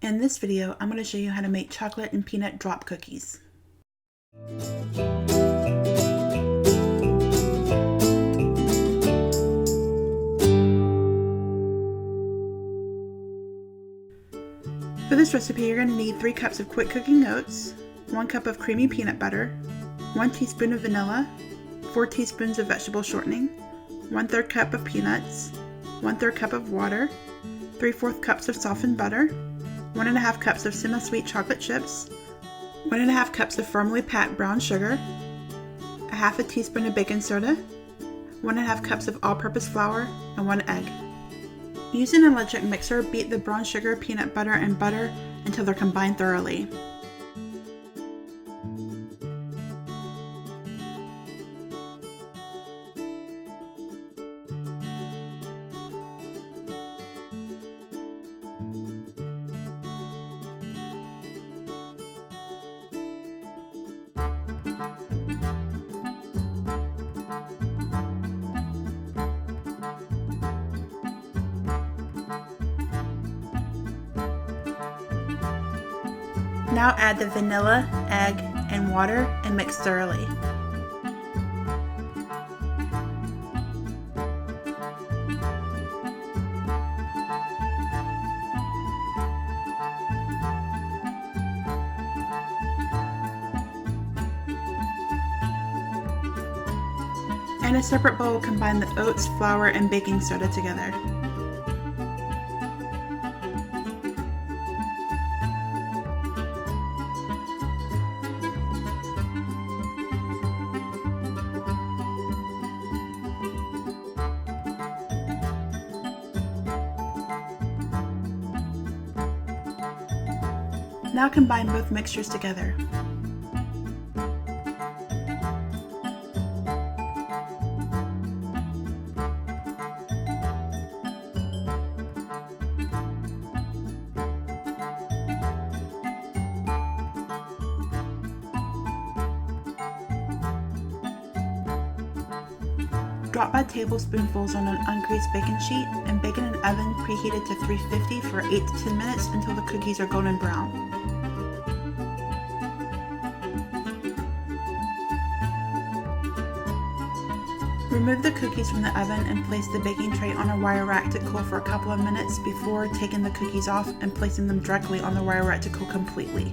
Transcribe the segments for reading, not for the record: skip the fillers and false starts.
In this video, I'm going to show you how to make chocolate and peanut drop cookies. For this recipe, you're going to need 3 cups of quick cooking oats, 1 cup of creamy peanut butter, 1 teaspoon of vanilla, 4 teaspoons of vegetable shortening, 1/3 cup of peanuts, 1/3 cup of water, 3/4 cups of softened butter, 1½ cups of semi-sweet chocolate chips, 1½ cups of firmly packed brown sugar, 1/2 teaspoon of baking soda, 1½ cups of all-purpose flour, and 1 egg. Using an electric mixer, beat the brown sugar, peanut butter, and butter until they're combined thoroughly. Now add the vanilla, egg, and water and mix thoroughly. In a separate bowl, combine the oats, flour, and baking soda together. Now combine both mixtures together. Drop by tablespoonfuls on an ungreased baking sheet and bake in an oven preheated to 350 for 8 to 10 minutes until the cookies are golden brown. Remove the cookies from the oven and place the baking tray on a wire rack to cool for a couple of minutes before taking the cookies off and placing them directly on the wire rack to cool completely.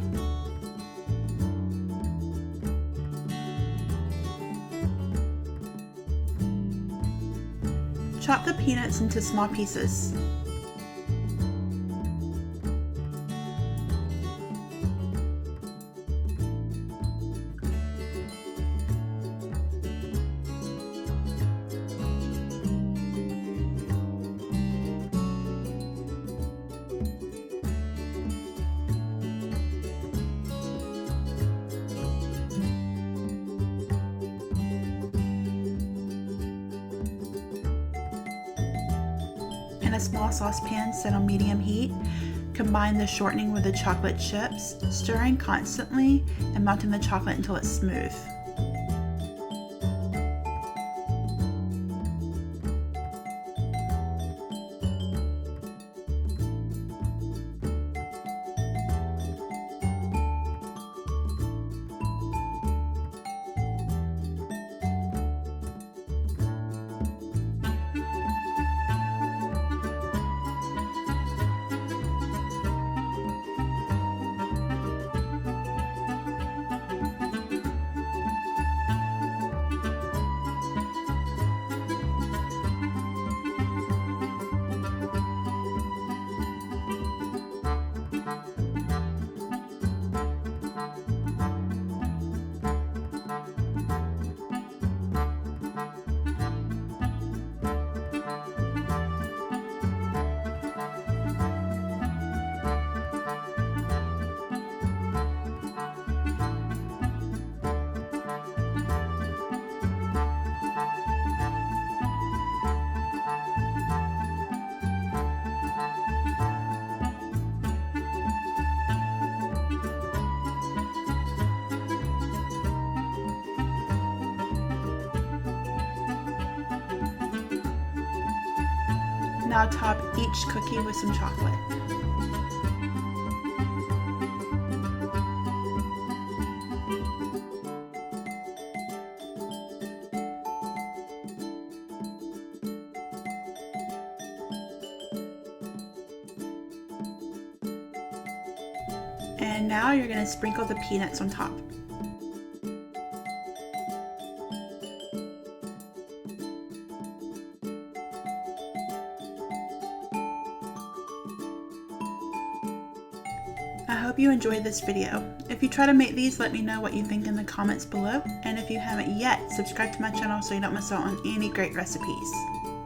Chop the peanuts into small pieces. In a small saucepan set on medium heat, combine the shortening with the chocolate chips, stirring constantly and melting the chocolate until it's smooth. Now top each cookie with some chocolate. And now you're going to sprinkle the peanuts on top. I hope you enjoyed this video. If you try to make these, let me know what you think in the comments below. And if you haven't yet, subscribe to my channel so you don't miss out on any great recipes.